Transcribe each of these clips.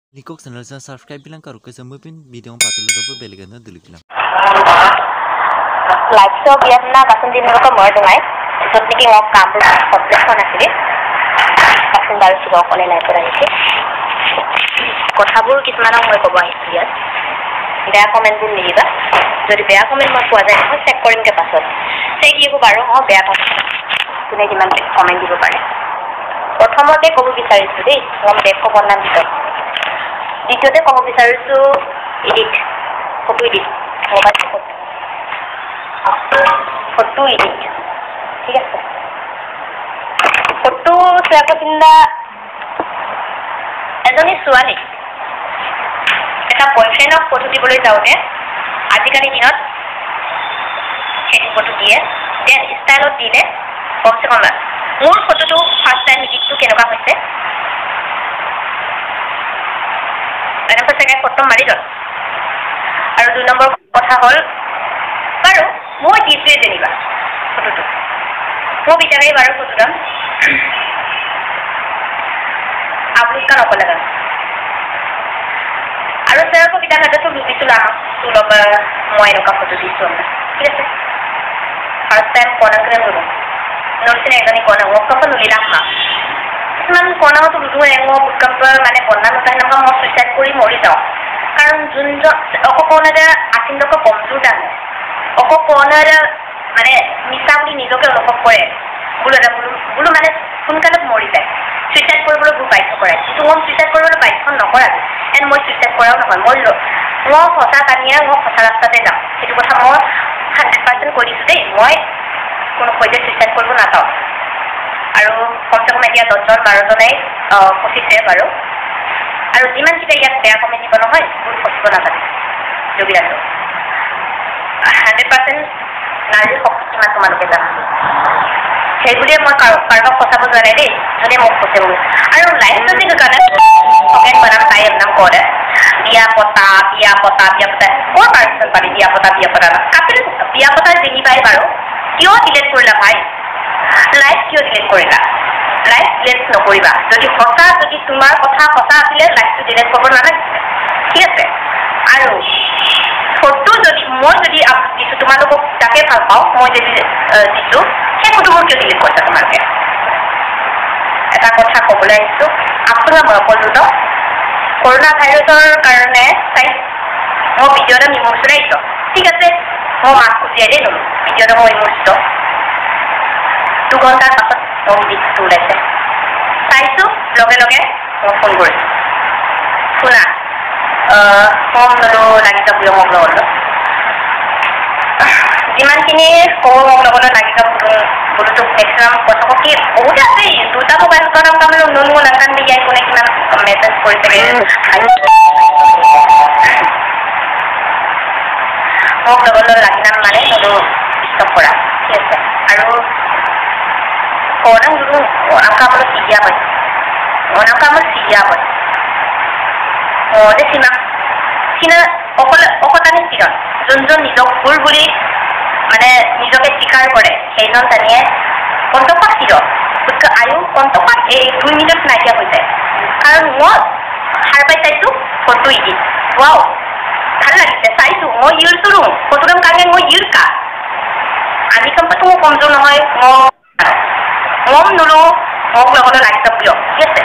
Likok channel sa subscribe bilang karo kesa mupin video ang patuloy daw beligan na dili bilang. Live show biar na kasun din ko mo dungai. Isot niki ngok kampus komplex na sili. Kasun dal sigo ko lai kora niki. কথাবোৰ কিছুমান মই কব আহিছো ইয়াত বেয়া কমেন্টবোৰ নিদিবা যদি বেয়া কমেন্ট মই পোৱা যায় মই চেক কৰিম কে পাছত চেক দিব বাৰু বেয়া কমেন্ট কোনে কিমান কমেন্ট দিব পাৰে প্ৰথমতে ক'ব বিচাৰিছো দেই মই বেক ক'ব নাম দিছো দ্বিতীয়তে ক'ব বিচাৰিছো edit photo edit mobile photo edit ঠিক আছে ফটো চোৱা চিন্তা এজনী ছোৱালী এটা বয়ফ্ৰেণ্ডক ফটো দিবলৈ যাওঁতে আজিকালি দিনত সেইটো ফটো দিয়ে দেন ষ্টাইলত দিলে কমচে কম মোৰ ফটোটো ফাৰ্ষ্ট টাইম এডিটটো কেনেকুৱা হৈছে এনেকৈ চাগে ফটো মাৰি ল'ল আৰু 2 নম্বৰ কথা হ'ল বাৰু মই দিছোৱে যেনিবা ফটোটো মই বিচাৰি বাৰু ফটো দাম আপলোড का नकल लगा আৰু স্যাৰ কবিতা হাতটো লুটিছিল তুলব মই এনেকা ফটো দিছো ঠিক আছে ফাৰ্ষ্ট টাইম কোনাকৰে ললো নৰসিনে এজনী কোনা ওকপ নুলিলা হা কিছুমান কোনাটো লুটু এঙো বুটকপ মানে বন্না নতা হেনকা মই সুইসাইড কৰি মৰি যাওঁ কাৰণ যোনজন অককোনাৰে আছিন্দক কমজোৰ দান অককোনাৰে মানে মিছা বুলি নিজকে অনুভৱ কৰে বুলো মানে সোনকালে মৰি যায় সুইসাইড কৰিবলৈ বহুত বাধ্য কৰে কিন্তু মই সুইসাইড কৰিবলৈ বাধ্য নকৰা এণ্ড মই সুইসাইড কৰাও নহয় মই সঁচা কানিয়া মই সঁচা ৰাস্তাতে যাম সেইটো কথা মই 100% কৈ দিছোঁ দেই মই কোনো পৰ্যায়ত সুইসাইড কৰিব নাযাওঁ আৰু কমচে কম এতিয়া 10-12জনেই ফচিছে বাৰু আৰু যিমানকেইটা ইয়াত বেয়া কমেণ্ট দিব নহয় বহুত ফচিব নাজানে যোগীৰাজো 100% নাৰীৰ শক্তি কিমান তোমালোকে জানা সেইবুলিয়ে মই কাৰোবাক ফচাব যোৱা নাই দেই যোনে মোক ফচিব আৰু লাইফ ষ্টৰীৰ কাৰণে অকেন বনাম তাই নাম কৰে বিয়া পতা ক'ৰ পাৰ্চন পালি বিয়া পতা কাপিল বিয়া পতা চিনি পাই বাৰু কিয় ডিলেট কৰিলা ভাই লাইফ কিয় ডিলেট কৰিলা লাইফ ডিলেট নকৰিবা যদি তোমাৰ কথা সঁচা আছিলে লাইফটো ডিলেট কৰিব নালাগে ঠিক আছে আৰু ফটো যদি মই যদি দিছোঁ তোমালোকক তাকে ভাল পাওঁ মই যদি দিছোঁ সেই ফটোবোৰ কিয় ডিলিট কৰিছা তোমালোকে এটা কথা ক'বলৈ আহিছোঁ আপোনাৰ মই ক'লো ন কৰোণা ভাইৰাছৰ কাৰণে মই ভিডিঅ'টা ইমোচনেল আহিছোঁ ঠিক আছে মই মাস্ক উলিয়াই দেই ল'লোঁ ভিডিঅ'টা মই ইমোচনেল 2 ঘণ্টাৰ পাছত মোৰ বিষটো ওলাইছে চাইছোঁ লগে লগে মই ফোন কৰিছোঁ শুনা ফোন ল'লোঁ লাগিছে বুঢ়ী মোক লগত যিমানখিনি সৰু মোক লগত লাগিছে বুলুটো মেক্সিমাম কথা কি বহুতে আছে 2টা মোবাইল কাৰণ তাৰমানে নুন নাজান দিয়াই কোনে কিমান মেছেজ কৰিছে মোক লগত লাগি নাম মানে নুনু ষ্টপ কৰা ঠিক আছে আৰু orang dulu angka siapa? Orang kamu siapa? Oh, deh sina okotani sila. Junjun nijok full buli, mana nijoke sikar kore. Heinon taniye kontopak sila. Utka ayu kontopak 2 minute naikya hoite. Karon mo harpai saitu foto ini. Wow, ভাল লাগিছে চাইছো মই use কৰো ফটোগ্ৰাম কাৰণে মই use কা আজি কম্পটো কমজোৰ নহয় মম নুলো মোক লগত লাগিছে প্ৰিয় ঠিক আছে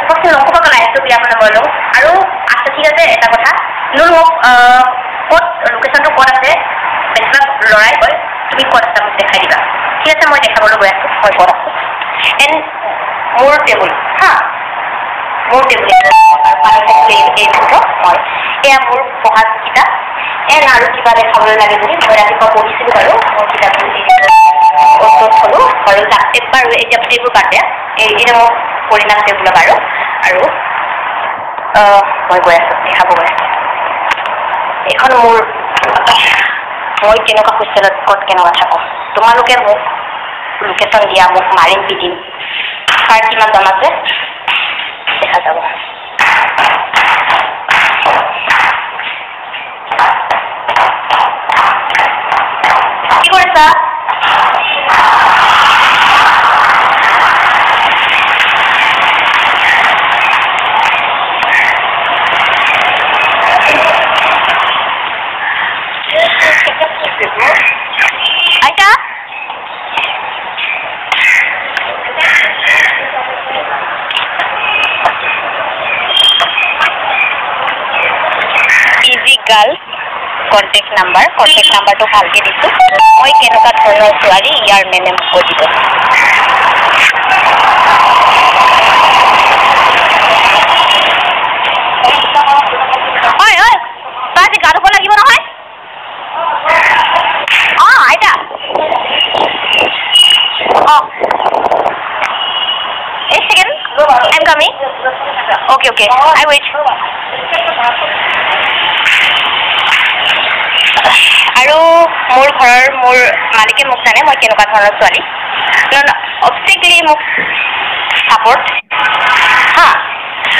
সবচেয়ে লক্ষ্য কৰা লাগিছে প্ৰিয় আপোনাৰ মই লওঁ আৰু আচ্ছা ঠিক আছে এটা কথা নুলো মোক ক'ত লোকেশ্যনটো ক'ত আছে বেছিভাগ লৰাই কয় তুমি ক'ত আছা মোক দেখাই দিবা ঠিক আছে মই দেখাবলৈ গৈ আছোঁ মই ক'ত আছোঁ এণ্ড মোৰ টেবুল হা মোৰ টেবুল মই এয়া মোৰ পঢ়া কিতাপ আৰু কিবা দেখাবলৈ লাগে যদি মই ৰাতিপুৱা পঢ়িছিলোঁ বাৰু মোৰ কিতাপবোৰ থলো আৰু তাতে বাৰু এতিয়া টেবুল কাটে এইটো মোক পৰিণাম টেবুল বাৰু আৰু মই গৈ আছোঁ দেখাব গৈ আছোঁ এখন মোৰ মই কেনেকুৱা হোষ্টেলত ক'ত কেনেকুৱা থাকোঁ তোমালোকে মোক লোকেশ্যন দিয়া মোক মাৰিম পিটিম কাৰ কিমান দাম আছে দেখা যাব কি কৰিছা আইতা ইজি গাৰ্ল কন্টেক্ট নাম্বাৰটো ভালকে দিছোঁ মই কেনেকুৱা ধৰণৰ ছোৱালী ইয়াৰ মেমে মোক কৈ দিব হয় হয় তই আজি গা ধুব লাগিব নহয় আইতা a second I'm coming okay I wait আৰু মোৰ ঘৰৰ মোৰ মালিকে মোক জানে মই কেনেকুৱা ধৰণৰ ছোৱালী অবভিয়াছলি মোক ছাপৰ্ট হা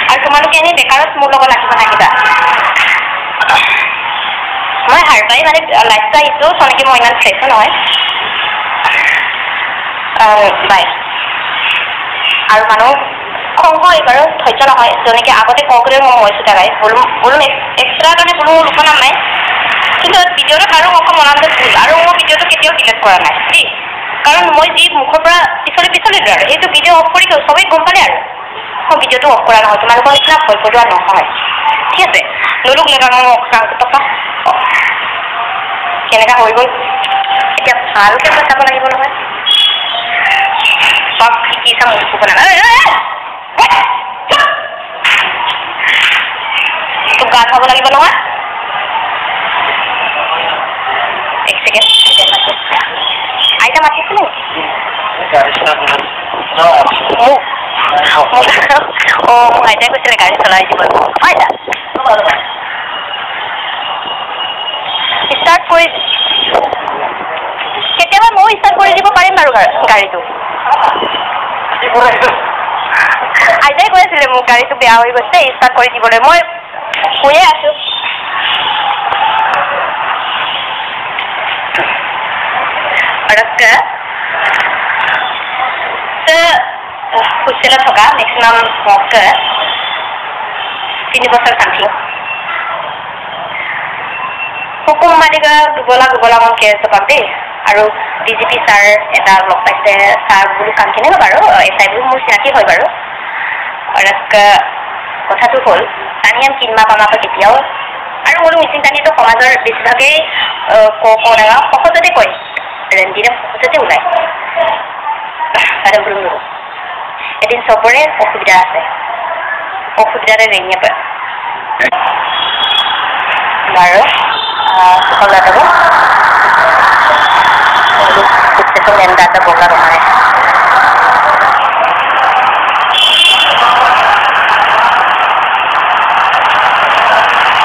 আৰু তোমালোকে এনেই বেকাৰত মোৰ লগত লাগিব নাহিবা মই হাৰ পাই মানে লাইফটো আহিছোঁ চনেকে মই ইমান ফ্ৰেছো নহয় বাই আৰু মানুহ খং হয় বাৰু ধৈৰ্য নহয় যেনেকৈ আগতে কওঁ কৰি মই মৰিছোঁ তাই বলুম এক্সট্ৰা কাৰণে কোনো লোক নাম নাই কিন্তু ভিডিঅ'টো কাৰো অংশ মনাতে ভুল আৰু মই ভিডিঅ'টো কেতিয়াও ডিলিট কৰা নাই দেই কাৰণ মই যি মুখৰ পৰা পিছলিলোঁ আৰু সেইটো ভিডিঅ' অফ কৰি দিওঁ চবেই গম পালে আৰু মই ভিডিঅ'টো অফ কৰা নহয় তোমালোকৰ নিচিনা ভয় কৰোৱা নহয় ঠিক আছে নলুক লেগা মোক টকা কেনেকুৱা হৈ গ'ল এতিয়া ভালকৈ বচাব লাগিব নহয় চব শিকিছা মোক ক'ব নালাগে তোক গা ধুব লাগিব নহয় এক ছেকেণ্ড আইতা মাতিছিলে মোক আইতাই কৈছিলে গাড়ী চলাই দিব আইতা ষ্টাৰ্ট কৰি কেতিয়াবা ময়ো ষ্টাৰ্ট কৰি দিব পাৰিম বাৰু গাড়ীটো আইতাই কৈ আছিলে মোক গাড়ীটো বেয়া হৈ গৈছে ষ্টাৰ্ট কৰি দিবলৈ মই শুয়ে আছোঁ হোষ্টেলত থকা মেক্সিমাম মোক 3 বছৰ সামথিং হুকুম মালিকা দুবলা মন কেছ পাম দেই আৰু ডিজিপি ছাৰ এটা লগ পাইছে ছাৰ বুলি কাম কেনেকুৱা বাৰু এছআই বুলি মোৰ চিনাকি হয় বাৰু কথাটো হ'ল টানিয়াম কিনমা পামাটো কেতিয়াও আৰু মোৰ মিচিং টানিটো সমাজৰ বেছিভাগেই সহজতে কয় ৰেণ্ডিৰে সহজতে ওলায় এদিন চবৰে অসুবিধা আছে অসুবিধাৰে ৰেঙিয়ে পায় বাৰু সকলো যাব itu data bongkar rumahnya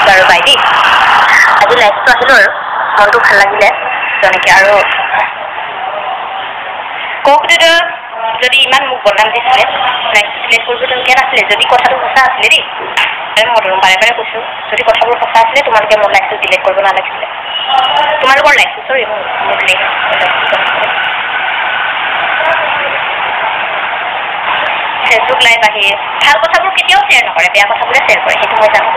baru baik আজি লাইভটো আহিলো আৰু মনটো ভাল লাগিলে তেনেকৈ আৰু কওকটো যদি ইমান মোক বদনাম দিছিলে লাইভটো চিলেক্ট কৰিবলগীয়া নাছিলে যদি কথাটো সঁচা আছিলে দেই মই বাৰে বাৰে কৈছোঁ যদি কথাবোৰ সঁচা আছিলে তোমালোকে মোৰ লাইভটো ডিলিট কৰিব নালাগিছিলে তোমালোকৰ লাইভটো চৰি মোৰ ফেচবুক লাইভ আহি ভাল কথাবোৰ কেতিয়াও শ্বেয়াৰ নকৰে বেয়া কথাবোৰে শ্বেয়াৰ কৰে সেইটো মই জানো